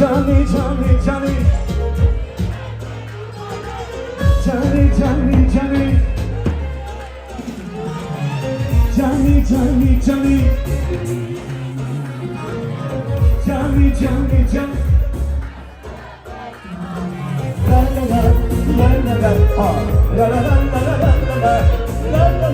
Johnny, Johnny, Johnny, Johnny, Johnny, Johnny, Johnny, Johnny, Johnny, Johnny, Johnny, Johnny. La la la la la la, la la la la la la la la.